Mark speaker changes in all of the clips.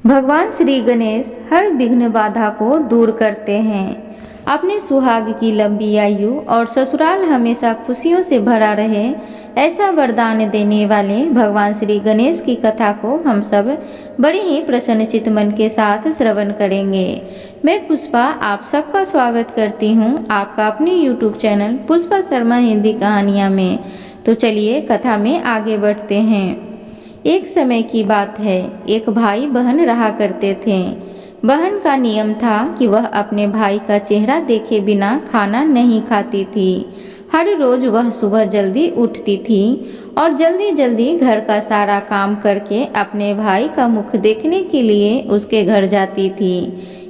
Speaker 1: भगवान श्री गणेश हर विघ्न बाधा को दूर करते हैं। अपने सुहाग की लंबी आयु और ससुराल हमेशा खुशियों से भरा रहे, ऐसा वरदान देने वाले भगवान श्री गणेश की कथा को हम सब बड़े ही प्रसन्नचित्त मन के साथ श्रवण करेंगे। मैं पुष्पा आप सबका स्वागत करती हूँ आपका अपने YouTube चैनल पुष्पा शर्मा हिंदी कहानियाँ में। तो चलिए कथा में आगे बढ़ते हैं। एक समय की बात है, एक भाई बहन रहा करते थे। बहन का नियम था कि वह अपने भाई का चेहरा देखे बिना खाना नहीं खाती थी। हर रोज वह सुबह जल्दी उठती थी और जल्दी जल्दी घर का सारा काम करके अपने भाई का मुख देखने के लिए उसके घर जाती थी।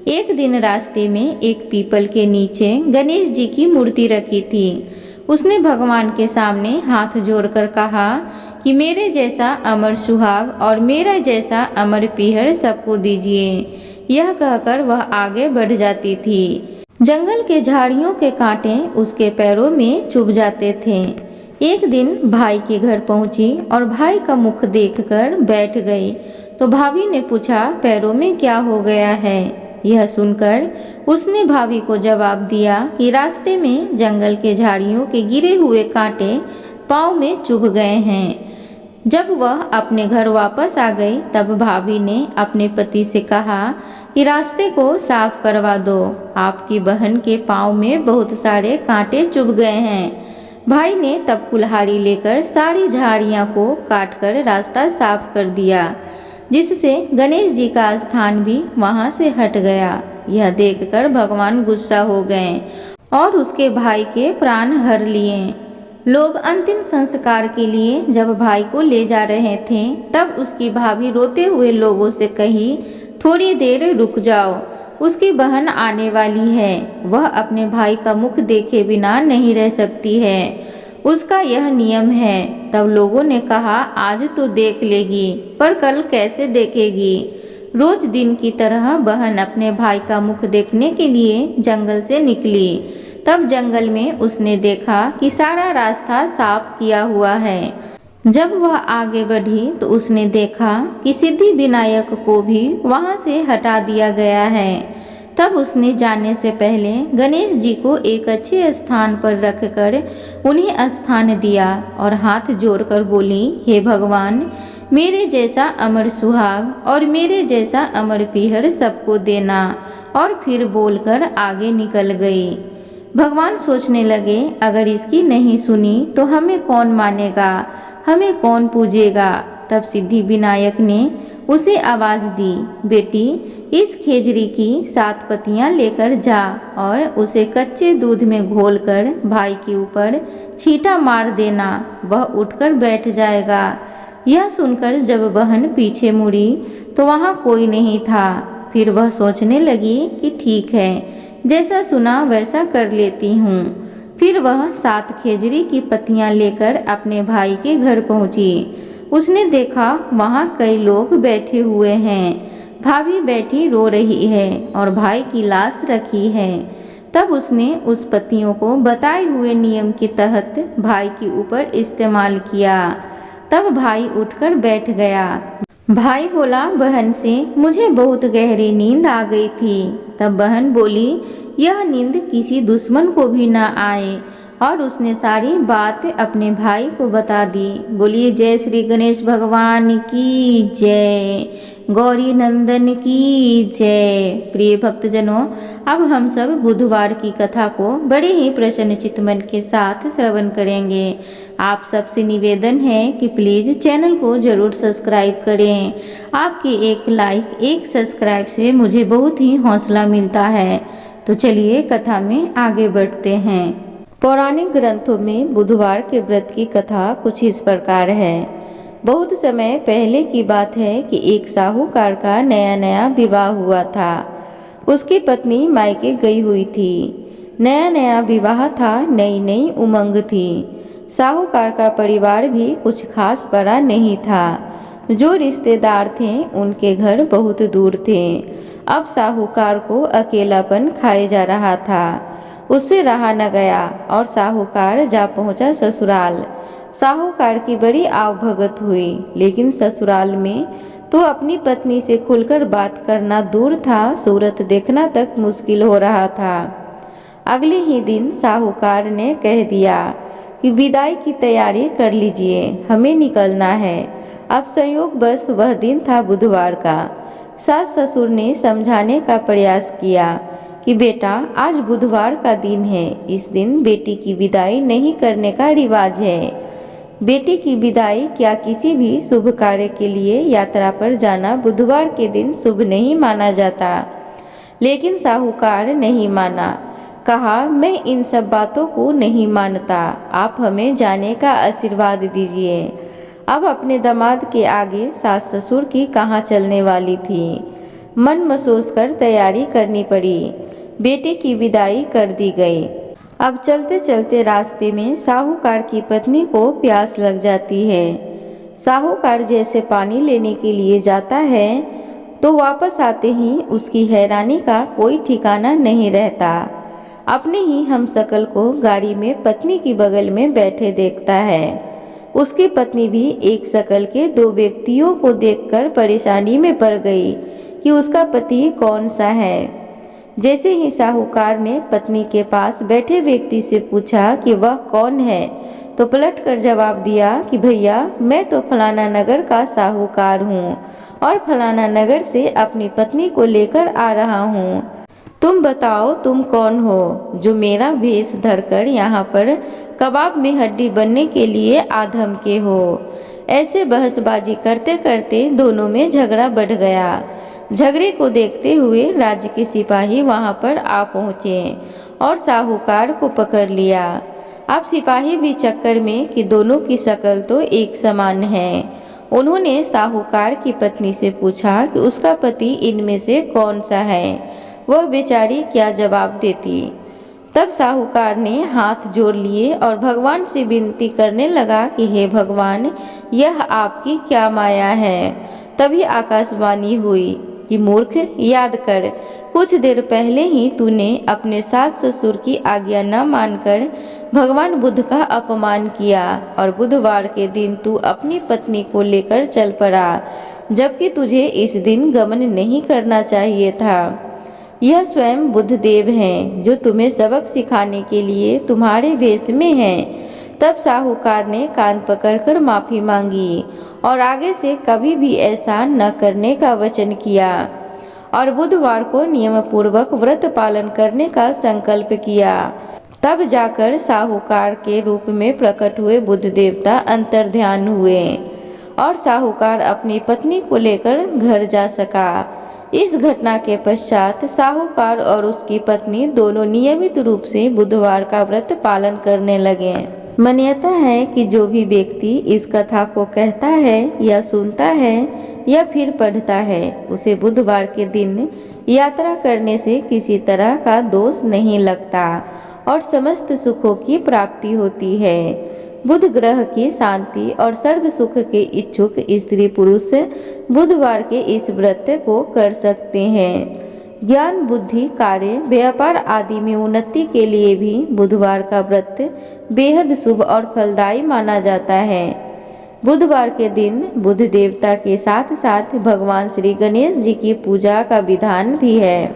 Speaker 1: एक दिन रास्ते में एक पीपल के नीचे गणेश जी की मूर्ति रखी थी। उसने भगवान के सामने हाथ जोड़कर कहा कि मेरे जैसा अमर सुहाग और मेरा जैसा अमर पीहर सबको दीजिए। यह कहकर वह आगे बढ़ जाती थी। जंगल के झाड़ियों के कांटे उसके पैरों में चुभ जाते थे। एक दिन भाई के घर पहुंची और भाई का मुख देखकर बैठ गई तो भाभी ने पूछा, पैरों में क्या हो गया है? यह सुनकर उसने भाभी को जवाब दिया कि रास्ते में जंगल के झाड़ियों के गिरे हुए कांटे पाँव में चुभ गए हैं। जब वह अपने घर वापस आ गई तब भाभी ने अपने पति से कहा कि रास्ते को साफ करवा दो, आपकी बहन के पाँव में बहुत सारे कांटे चुभ गए हैं। भाई ने तब कुल्हाड़ी लेकर सारी झाड़ियाँ को काटकर रास्ता साफ कर दिया, जिससे गणेश जी का स्थान भी वहाँ से हट गया। यह देखकर भगवान गुस्सा हो गए और उसके भाई के प्राण हर लिए। लोग अंतिम संस्कार के लिए जब भाई को ले जा रहे थे तब उसकी भाभी रोते हुए लोगों से कही, थोड़ी देर रुक जाओ, उसकी बहन आने वाली है, वह अपने भाई का मुख देखे बिना नहीं रह सकती है, उसका यह नियम है। तब लोगों ने कहा, आज तो देख लेगी पर कल कैसे देखेगी? रोज दिन की तरह बहन अपने भाई का मुख देखने के लिए जंगल से निकली। तब जंगल में उसने देखा कि सारा रास्ता साफ किया हुआ है। जब वह आगे बढ़ी तो उसने देखा कि सिद्धि विनायक को भी वहां से हटा दिया गया है। तब उसने जाने से पहले गणेश जी को एक अच्छे स्थान पर रखकर उन्हें स्थान दिया और हाथ जोड़कर बोली, हे भगवान, मेरे जैसा अमर सुहाग और मेरे जैसा अमर पीहर सबको देना। और फिर बोलकर आगे निकल गई। भगवान सोचने लगे, अगर इसकी नहीं सुनी तो हमें कौन मानेगा, हमें कौन पूजेगा? तब सिद्धि विनायक ने उसे आवाज दी, बेटी, इस खेजड़ी की 7 पत्तियां लेकर जा और उसे कच्चे दूध में घोलकर भाई के ऊपर छींटा मार देना, वह उठकर बैठ जाएगा। यह सुनकर जब बहन पीछे मुड़ी तो वहाँ कोई नहीं था। फिर वह सोचने लगी कि ठीक है, जैसा सुना वैसा कर लेती हूँ। फिर वह 7 खेजड़ी की पत्तियां लेकर अपने भाई के घर पहुंची। उसने देखा वहाँ कई लोग बैठे हुए हैं, भाभी बैठी रो रही है और भाई की लाश रखी है। तब उसने उस पत्तियों को बताए हुए नियम के तहत भाई के ऊपर इस्तेमाल किया। तब भाई उठकर बैठ गया। भाई बोला बहन से, मुझे बहुत गहरी नींद आ गई थी। तब बहन बोली, यह नींद किसी दुश्मन को भी ना आए। और उसने सारी बात अपने भाई को बता दी। बोलिए जय श्री गणेश भगवान की जय, गौरी नंदन की जय। प्रिय भक्तजनों, अब हम सब बुधवार की कथा को बड़े ही प्रसन्नचित्त मन के साथ श्रवण करेंगे। आप सबसे निवेदन है कि प्लीज़ चैनल को जरूर सब्सक्राइब करें। आपके एक लाइक, एक सब्सक्राइब से मुझे बहुत ही हौसला मिलता है। तो चलिए कथा में आगे बढ़ते हैं। पौराणिक ग्रंथों में बुधवार के व्रत की कथा कुछ इस प्रकार है। बहुत समय पहले की बात है कि एक साहूकार का नया नया विवाह हुआ था। उसकी पत्नी मायके गई हुई थी। नया नया विवाह था, नई नई उमंग थी। साहूकार का परिवार भी कुछ खास बड़ा नहीं था। जो रिश्तेदार थे उनके घर बहुत दूर थे। अब साहूकार को अकेलापन खाए जा रहा था। उससे रहा न गया और साहूकार जा पहुंचा ससुराल। साहूकार की बड़ी आवभगत हुई, लेकिन ससुराल में तो अपनी पत्नी से खुलकर बात करना दूर था, सूरत देखना तक मुश्किल हो रहा था। अगले ही दिन साहूकार ने कह दिया कि विदाई की तैयारी कर लीजिए, हमें निकलना है। अब संयोगवश वह दिन था बुधवार का। सास ससुर ने समझाने का प्रयास किया कि बेटा, आज बुधवार का दिन है, इस दिन बेटी की विदाई नहीं करने का रिवाज है। बेटी की विदाई क्या किसी भी शुभ कार्य के लिए यात्रा पर जाना बुधवार के दिन शुभ नहीं माना जाता। लेकिन साहूकार नहीं माना। कहा, मैं इन सब बातों को नहीं मानता, आप हमें जाने का आशीर्वाद दीजिए। अब अपने दामाद के आगे सास ससुर की कहाँ चलने वाली थी। मन महसूस कर तैयारी करनी पड़ी। बेटे की विदाई कर दी गई। अब चलते चलते रास्ते में साहूकार की पत्नी को प्यास लग जाती है। साहूकार जैसे पानी लेने के लिए जाता है तो वापस आते ही उसकी हैरानी का कोई ठिकाना नहीं रहता। अपने ही हमशक्ल को गाड़ी में पत्नी की बगल में बैठे देखता है। उसकी पत्नी भी एक शकल के दो व्यक्तियों को देखकर परेशानी में पड़ गई कि उसका पति कौन सा है। जैसे ही साहूकार ने पत्नी के पास बैठे व्यक्ति से पूछा कि वह कौन है, तो पलट कर जवाब दिया कि भैया, मैं तो फलाना नगर का साहूकार हूँ और फलाना नगर से अपनी पत्नी को लेकर आ रहा हूँ। तुम बताओ, तुम कौन हो जो मेरा भेष धरकर यहाँ पर कबाब में हड्डी बनने के लिए आधम के हो। ऐसे बहसबाजी करते करते दोनों में झगड़ा बढ़ गया। झगड़े को देखते हुए राज्य के सिपाही वहां पर आ पहुंचे और साहूकार को पकड़ लिया। अब सिपाही भी चक्कर में कि दोनों की शक्ल तो एक समान है। उन्होंने साहूकार की पत्नी से पूछा कि उसका पति इनमें से कौन सा है। वह बेचारी क्या जवाब देती। तब साहूकार ने हाथ जोड़ लिए और भगवान से विनती करने लगा कि हे भगवान, यह आपकी क्या माया है। तभी आकाशवाणी हुई कि मूर्ख, याद कर, कुछ देर पहले ही तूने अपने सास ससुर की आज्ञा न मानकर भगवान बुद्ध का अपमान किया और बुधवार के दिन तू अपनी पत्नी को लेकर चल पड़ा, जबकि तुझे इस दिन गमन नहीं करना चाहिए था। यह स्वयं बुद्धदेव हैं जो तुम्हें सबक सिखाने के लिए तुम्हारे वेश में हैं। तब साहूकार ने कान पकड़कर माफी मांगी और आगे से कभी भी ऐसा न करने का वचन किया और बुधवार को नियम पूर्वक व्रत पालन करने का संकल्प किया। तब जाकर साहूकार के रूप में प्रकट हुए बुद्ध देवता अंतर्ध्यान हुए और साहूकार अपनी पत्नी को लेकर घर जा सका। इस घटना के पश्चात साहूकार और उसकी पत्नी दोनों नियमित रूप से बुधवार का व्रत पालन करने लगे। मान्यता है कि जो भी व्यक्ति इस कथा को कहता है या सुनता है या फिर पढ़ता है, उसे बुधवार के दिन यात्रा करने से किसी तरह का दोष नहीं लगता और समस्त सुखों की प्राप्ति होती है। बुध ग्रह की शांति और सर्व सुख के इच्छुक स्त्री पुरुष बुधवार के इस व्रत को कर सकते हैं। ज्ञान, बुद्धि, कार्य, व्यापार आदि में उन्नति के लिए भी बुधवार का व्रत बेहद शुभ और फलदायी माना जाता है। बुधवार के दिन बुध देवता के साथ साथ भगवान श्री गणेश जी की पूजा का विधान भी है।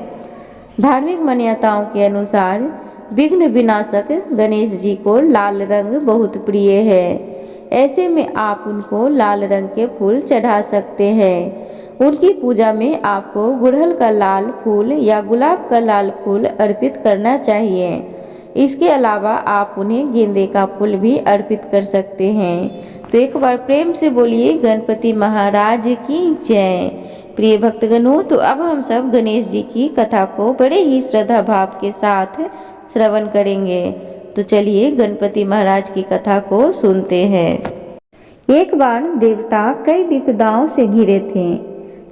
Speaker 1: धार्मिक मान्यताओं के अनुसार विघ्न विनाशक गणेश जी को लाल रंग बहुत प्रिय है। ऐसे में आप उनको लाल रंग के फूल चढ़ा सकते हैं। उनकी पूजा में आपको गुड़हल का लाल फूल या गुलाब का लाल फूल अर्पित करना चाहिए। इसके अलावा आप उन्हें गेंदे का फूल भी अर्पित कर सकते हैं। तो एक बार प्रेम से बोलिए गणपति महाराज की जय। प्रिय भक्तगणों, तो अब हम सब गणेश जी की कथा को बड़े ही श्रद्धा भाव के साथ श्रवण करेंगे। तो चलिए गणपति महाराज की कथा को सुनते हैं। एक बार देवता कई विपदाओं से घिरे थे।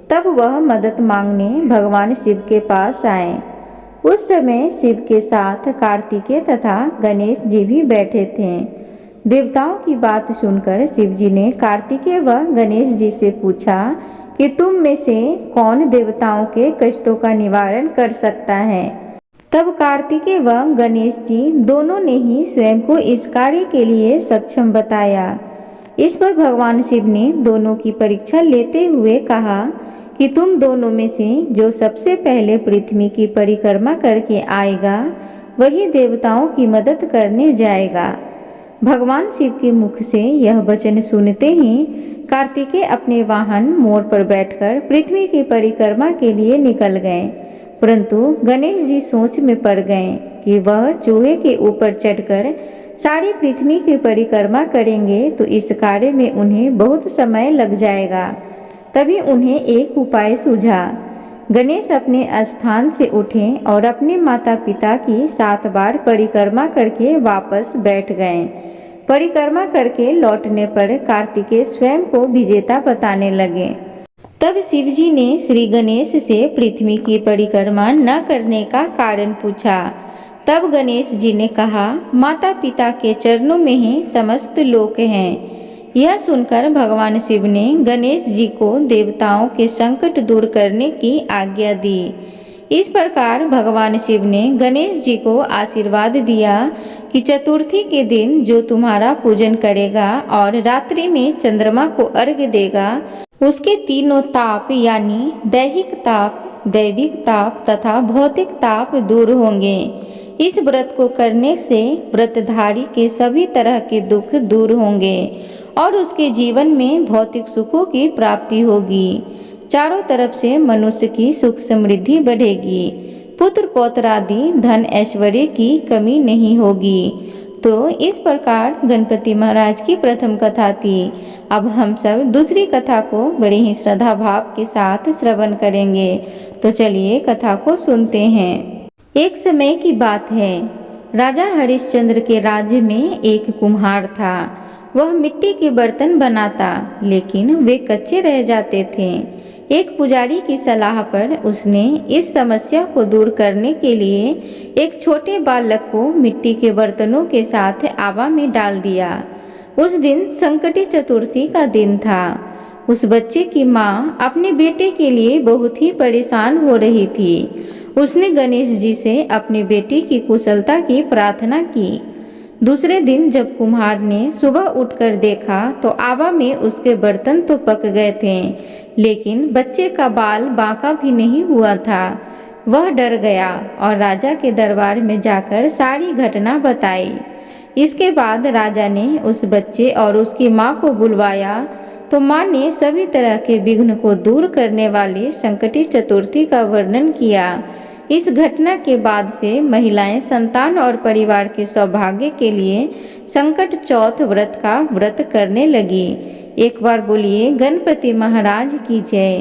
Speaker 1: तब वह मदद मांगने भगवान शिव के पास आए। उस समय शिव के साथ कार्तिकेय तथा गणेश जी भी बैठे थे। देवताओं की बात सुनकर शिव जी ने कार्तिकेय व गणेश जी से पूछा कि तुम में से कौन देवताओं के कष्टों का निवारण कर सकता है। तब कार्तिकेय व गणेश जी दोनों ने ही स्वयं को इस कार्य के लिए सक्षम बताया। इस पर भगवान शिव ने दोनों की परीक्षा लेते हुए कहा कि तुम दोनों में से जो सबसे पहले पृथ्वी की परिक्रमा करके आएगा वही देवताओं की मदद करने जाएगा। भगवान शिव के मुख से यह वचन सुनते ही कार्तिकेय अपने वाहन मोर पर बैठकर पृथ्वी की परिक्रमा के लिए निकल गए, परंतु गणेश जी सोच में पड़ गए कि वह चूहे के ऊपर चढ़कर सारी पृथ्वी की परिक्रमा करेंगे तो इस कार्य में उन्हें बहुत समय लग जाएगा। तभी उन्हें एक उपाय सूझा। गणेश अपने स्थान से उठे और अपने माता पिता की 7 बार परिक्रमा करके वापस बैठ गए। परिक्रमा करके लौटने पर कार्तिकेय स्वयं को विजेता बताने लगे। तब शिवजी ने श्री गणेश से पृथ्वी की परिक्रमा न करने का कारण पूछा। तब गणेश जी ने कहा, माता पिता के चरणों में ही समस्त लोक हैं। यह सुनकर भगवान शिव ने गणेश जी को देवताओं के संकट दूर करने की आज्ञा दी। इस प्रकार भगवान शिव ने गणेश जी को आशीर्वाद दिया कि चतुर्थी के दिन जो तुम्हारा पूजन करेगा और रात्रि में चंद्रमा को अर्घ्य देगा उसके तीनों ताप यानी दैहिक ताप, दैविक ताप तथा भौतिक ताप दूर होंगे। इस व्रत को करने से व्रतधारी के सभी तरह के दुख दूर होंगे और उसके जीवन में भौतिक सुखों की प्राप्ति होगी। चारों तरफ से मनुष्य की सुख समृद्धि बढ़ेगी, पुत्र पौत्र आदि धन ऐश्वर्य की कमी नहीं होगी। तो इस प्रकार गणपति महाराज की प्रथम कथा थी। अब हम सब दूसरी कथा को बड़े ही श्रद्धा भाव के साथ श्रवण करेंगे। तो चलिए कथा को सुनते हैं। एक समय की बात है, राजा हरिश्चंद्र के राज्य में एक कुम्हार था। वह मिट्टी के बर्तन बनाता, लेकिन वे कच्चे रह जाते थे। एक पुजारी की सलाह पर उसने इस समस्या को दूर करने के लिए एक छोटे बालक को मिट्टी के बर्तनों के साथ आवा में डाल दिया। उस दिन संकटी चतुर्थी का दिन था। उस बच्चे की माँ अपने बेटे के लिए बहुत ही परेशान हो रही थी। उसने गणेश जी से अपने बेटे की कुशलता की प्रार्थना की। दूसरे दिन जब कुम्हार ने सुबह उठकर देखा तो आवा में उसके बर्तन तो पक गए थे, लेकिन बच्चे का बाल बांका भी नहीं हुआ था। वह डर गया और राजा के दरबार में जाकर सारी घटना बताई। इसके बाद राजा ने उस बच्चे और उसकी माँ को बुलवाया तो माँ ने सभी तरह के विघ्न को दूर करने वाली संकटी चतुर्थी का वर्णन किया। इस घटना के बाद से महिलाएं संतान और परिवार के सौभाग्य के लिए संकट चौथ व्रत का व्रत करने लगी। एक बार बोलिए गणपति महाराज की जय।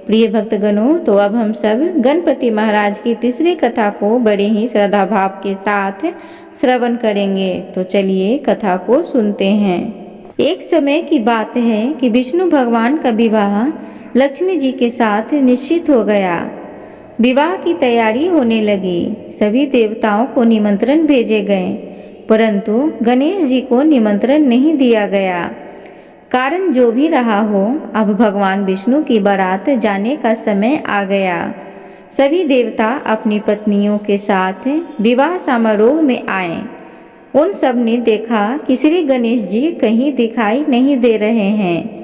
Speaker 1: प्रिय भक्तगणों, तो अब हम सब गणपति महाराज की तीसरी कथा को बड़े ही श्रद्धा भाव के साथ श्रवण करेंगे। तो चलिए कथा को सुनते हैं। एक समय की बात है कि विष्णु भगवान का विवाह लक्ष्मी जी के साथ निश्चित हो गया। विवाह की तैयारी होने लगी। सभी देवताओं को निमंत्रण भेजे गए, परंतु गणेश जी को निमंत्रण नहीं दिया गया। कारण जो भी रहा हो, अब भगवान विष्णु की बारात जाने का समय आ गया। सभी देवता अपनी पत्नियों के साथ विवाह समारोह में आए। उन सब ने देखा कि श्री गणेश जी कहीं दिखाई नहीं दे रहे हैं।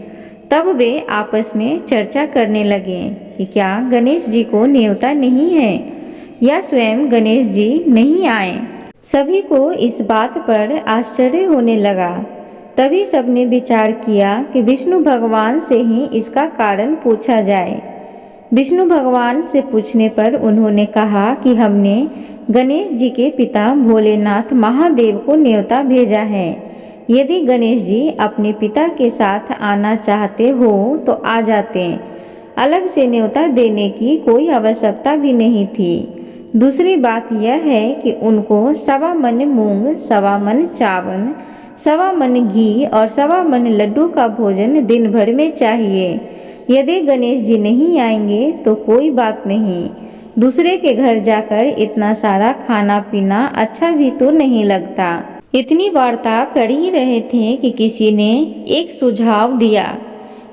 Speaker 1: तब वे आपस में चर्चा करने लगे कि क्या गणेश जी को न्योता नहीं है या स्वयं गणेश जी नहीं आए। सभी को इस बात पर आश्चर्य होने लगा। तभी सबने विचार किया कि विष्णु भगवान से ही इसका कारण पूछा जाए। विष्णु भगवान से पूछने पर उन्होंने कहा कि हमने गणेश जी के पिता भोलेनाथ महादेव को न्योता भेजा है। यदि गणेश जी अपने पिता के साथ आना चाहते हो तो आ जाते। अलग से न्योता देने की कोई आवश्यकता भी नहीं थी। दूसरी बात यह है कि उनको 1.25 मन मूंग, 1.25 मन चावल, 1.25 मन घी और 1.25 मन लड्डू का भोजन दिन भर में चाहिए। यदि गणेश जी नहीं आएंगे तो कोई बात नहीं, दूसरे के घर जाकर इतना सारा खाना पीना अच्छा भी तो नहीं लगता। इतनी वार्ता कर ही रहे थे कि किसी ने एक सुझाव दिया।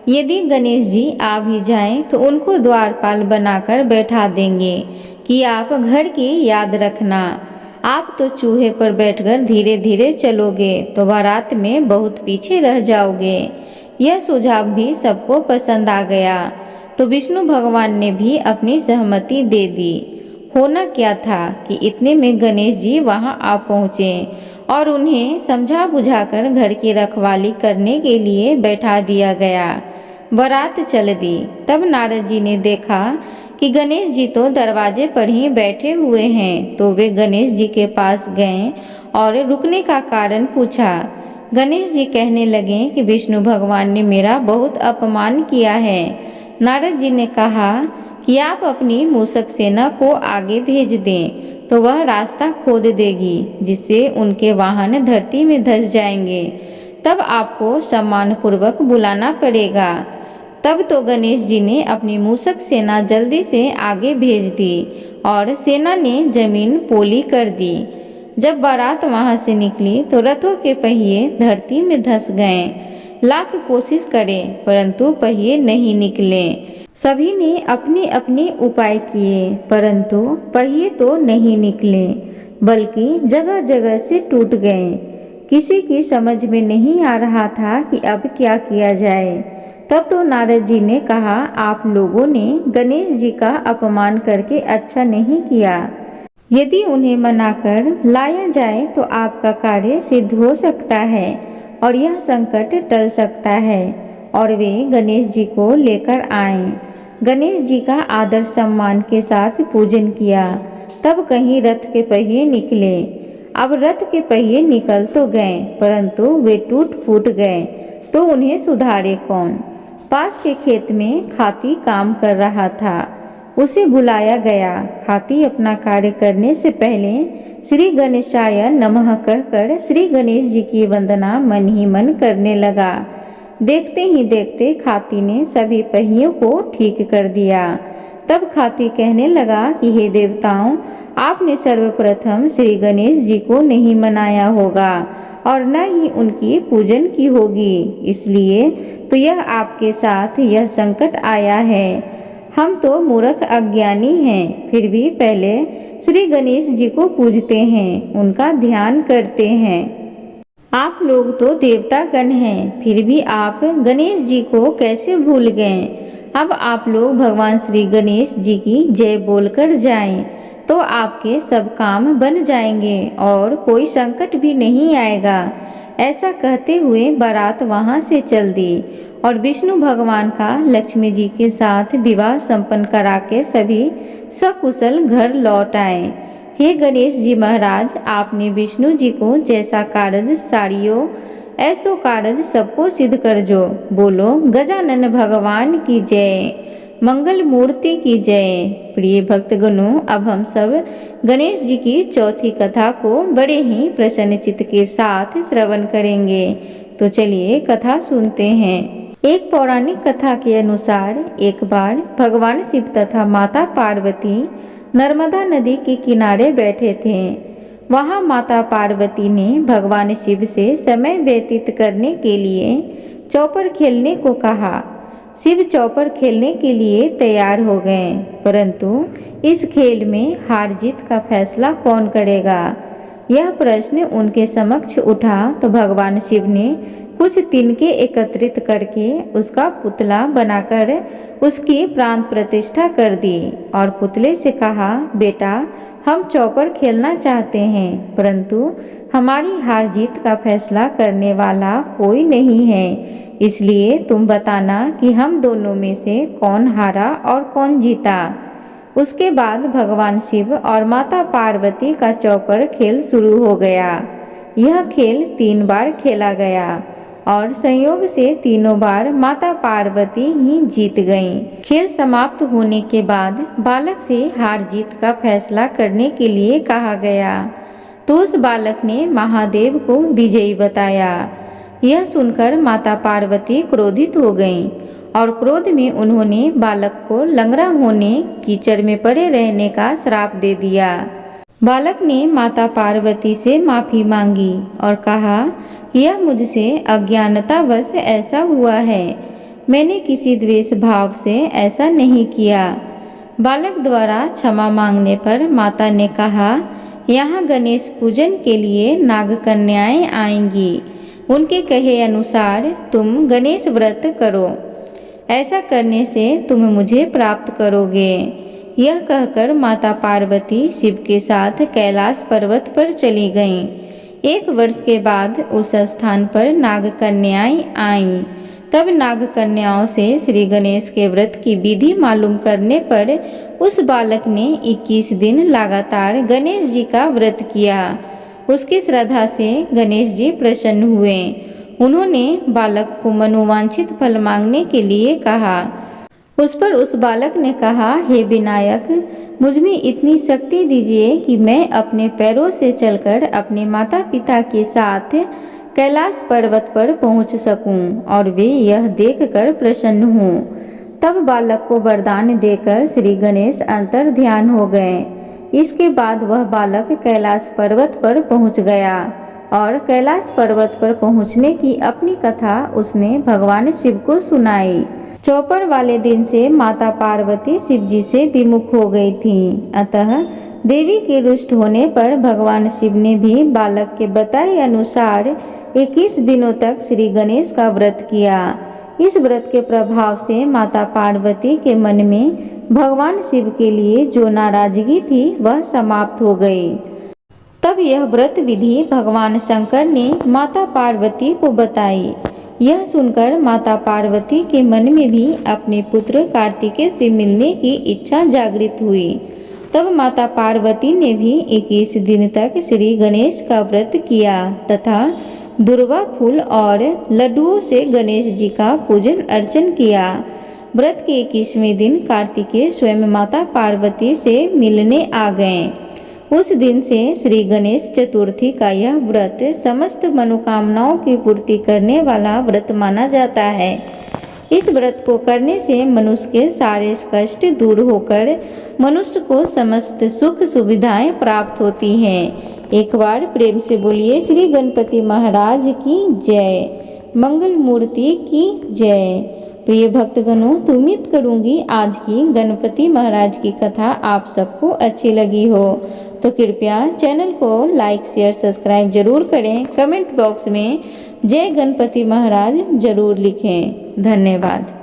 Speaker 1: यदि गणेश जी आ भी जाएं तो उनको द्वारपाल बनाकर बैठा देंगे कि आप घर की याद रखना। आप तो चूहे पर बैठकर धीरे धीरे चलोगे तो बारात में बहुत पीछे रह जाओगे। यह सुझाव भी सबको पसंद आ गया तो विष्णु भगवान ने भी अपनी सहमति दे दी। होना क्या था कि इतने में गणेश जी वहां आ पहुँचे और उन्हें समझा बुझाकर घर की रखवाली करने के लिए बैठा दिया गया। बारात चल दी। तब नारद जी ने देखा कि गणेश जी तो दरवाजे पर ही बैठे हुए हैं, तो वे गणेश जी के पास गए और रुकने का कारण पूछा। गणेश जी कहने लगे कि विष्णु भगवान ने मेरा बहुत अपमान किया है। नारद जी ने कहा कि आप अपनी मूषक सेना को आगे भेज दें तो वह रास्ता खोद देगी, जिससे उनके वाहन धरती में धंस जाएंगे। तब आपको सम्मानपूर्वक बुलाना पड़ेगा। तब तो गणेश जी ने अपनी मूषक सेना जल्दी से आगे भेज दी और सेना ने जमीन पोली कर दी। जब बारात वहां से निकली तो रथों के पहिए धरती में धंस गए। लाख कोशिश करें परंतु पहिए नहीं निकले। सभी ने अपने अपने उपाय किए परंतु पहिए तो नहीं निकले, बल्कि जगह जगह से टूट गए। किसी की समझ में नहीं आ रहा था कि अब क्या किया जाए। तब तो नारद जी ने कहा, आप लोगों ने गणेश जी का अपमान करके अच्छा नहीं किया। यदि उन्हें मनाकर लाया जाए तो आपका कार्य सिद्ध हो सकता है और यह संकट टल सकता है। और वे गणेश जी को लेकर आए। गणेश जी का आदर सम्मान के साथ पूजन किया। तब कहीं रथ के पहिए निकले। अब रथ के पहिए निकल तो गए परंतु वे टूट फूट गए, तो उन्हें सुधारे कौन। पास के खेत में खाती काम कर रहा था। उसे बुलाया गया। खाती अपना कार्य करने से पहले श्री गणेशाय नमः कहकर श्री गणेश जी की वंदना मन ही मन करने लगा। देखते ही देखते खाती ने सभी पहियों को ठीक कर दिया। तब खाती कहने लगा कि हे देवताओं, आपने सर्वप्रथम श्री गणेश जी को नहीं मनाया होगा और न ही उनकी पूजन की होगी, इसलिए तो यह आपके साथ यह संकट आया है। हम तो मूर्ख अज्ञानी हैं, फिर भी पहले श्री गणेश जी को पूजते हैं, उनका ध्यान करते हैं। आप लोग तो देवतागण हैं, फिर भी आप गणेश जी को कैसे भूल गए। अब आप लोग भगवान श्री गणेश जी की जय बोलकर जाएं, तो आपके सब काम बन जाएंगे और कोई संकट भी नहीं आएगा। ऐसा कहते हुए बारात वहां से चल दी और विष्णु भगवान का लक्ष्मी जी के साथ विवाह संपन्न करा के सभी सकुशल घर लौट आए। हे गणेश जी महाराज, आपने विष्णु जी को जैसा कारज साड़ियो ऐसो कारज सबको सिद्ध कर जो। बोलो गजानन भगवान की जय, मंगल मूर्ति की जय। प्रिय भक्तगणों, अब हम सब गणेश जी की चौथी कथा को बड़े ही प्रसन्न चित्त के साथ श्रवण करेंगे। तो चलिए कथा सुनते हैं। एक पौराणिक कथा के अनुसार एक बार भगवान शिव तथा माता पार्वती नर्मदा नदी के किनारे बैठे थे। वहां माता पार्वती ने भगवान शिव से समय व्यतीत करने के लिए चौपर खेलने को कहा। शिव चौपर खेलने के लिए तैयार हो गए, परंतु इस खेल में हार जीत का फैसला कौन करेगा, यह प्रश्न उनके समक्ष उठा। तो भगवान शिव ने कुछ तिनके एकत्रित करके उसका पुतला बनाकर उसकी प्राण प्रतिष्ठा कर दी और पुतले से कहा, बेटा हम चौपर खेलना चाहते हैं, परंतु हमारी हार जीत का फैसला करने वाला कोई नहीं है, इसलिए तुम बताना कि हम दोनों में से कौन हारा और कौन जीता। उसके बाद भगवान शिव और माता पार्वती का चौपर खेल शुरू हो गया। यह खेल 3 बार खेला गया और संयोग से तीनों बार माता पार्वती ही जीत गईं। खेल समाप्त होने के बाद बालक से हार जीत का फैसला करने के लिए कहा गया, तो उस बालक ने महादेव को विजयी बताया। यह सुनकर माता पार्वती क्रोधित हो गईं और क्रोध में उन्होंने बालक को लंगड़ा होने, कीचड़ में पड़े रहने का श्राप दे दिया। बालक ने माता पार्वती से माफी मांगी और कहा, यह मुझसे अज्ञानतावश ऐसा हुआ है, मैंने किसी द्वेष भाव से ऐसा नहीं किया। बालक द्वारा क्षमा मांगने पर माता ने कहा, यहाँ गणेश पूजन के लिए नाग कन्याएं आएंगी। उनके कहे अनुसार तुम गणेश व्रत करो, ऐसा करने से तुम मुझे प्राप्त करोगे। यह कहकर माता पार्वती शिव के साथ कैलाश पर्वत पर चली गईं। 1 वर्ष के बाद उस स्थान पर नाग कन्याएं आईं। तब नाग कन्याओं से श्री गणेश के व्रत की विधि मालूम करने पर उस बालक ने 21 दिन लगातार गणेश जी का व्रत किया। उसकी श्रद्धा से गणेश जी प्रसन्न हुए। उन्होंने बालक को मनोवांछित फल मांगने के लिए कहा। उस पर उस बालक ने कहा, हे विनायक, मुझ में इतनी शक्ति दीजिए कि मैं अपने पैरों से चलकर अपने माता पिता के साथ कैलाश पर्वत पर पहुंच सकूं और वे यह देखकर प्रसन्न हों। तब बालक को वरदान देकर श्री गणेश अंतर ध्यान हो गए। इसके बाद वह बालक कैलाश पर्वत पर पहुंच गया और कैलाश पर्वत पर पहुंचने की अपनी कथा उसने भगवान शिव को सुनाई। चौपर वाले दिन से माता पार्वती शिव जी से विमुख हो गई थीं। अतः देवी के रुष्ट होने पर भगवान शिव ने भी बालक के बताए अनुसार 21 दिनों तक श्री गणेश का व्रत किया। इस व्रत के प्रभाव से माता पार्वती के मन में भगवान शिव के लिए जो नाराजगी थी वह समाप्त हो गई। तब यह व्रत विधि भगवान शंकर ने माता पार्वती को बताई। यह सुनकर माता पार्वती के मन में भी अपने पुत्र कार्तिकेय से मिलने की इच्छा जागृत हुई। तब माता पार्वती ने भी 21 दिन तक श्री गणेश का व्रत किया तथा दुर्वा फूल और लड्डुओं से गणेश जी का पूजन अर्चन किया। व्रत के 21वें दिन कार्तिकेय स्वयं माता पार्वती से मिलने आ गए। उस दिन से श्री गणेश चतुर्थी का यह व्रत समस्त मनोकामनाओं की पूर्ति करने वाला व्रत माना जाता है। इस व्रत को करने से मनुष्य के सारे कष्ट दूर होकर मनुष्य को समस्त सुख सुविधाएं प्राप्त होती हैं। एक बार प्रेम से बोलिए श्री गणपति महाराज की जय, मंगल मूर्ति की जय। प्रिय भक्तगणों, तो उम्मीद करूंगी आज की गणपति महाराज की कथा आप सबको अच्छी लगी हो। तो कृपया चैनल को लाइक शेयर सब्सक्राइब जरूर करें। कमेंट बॉक्स में जय गणपति महाराज जरूर लिखें। धन्यवाद।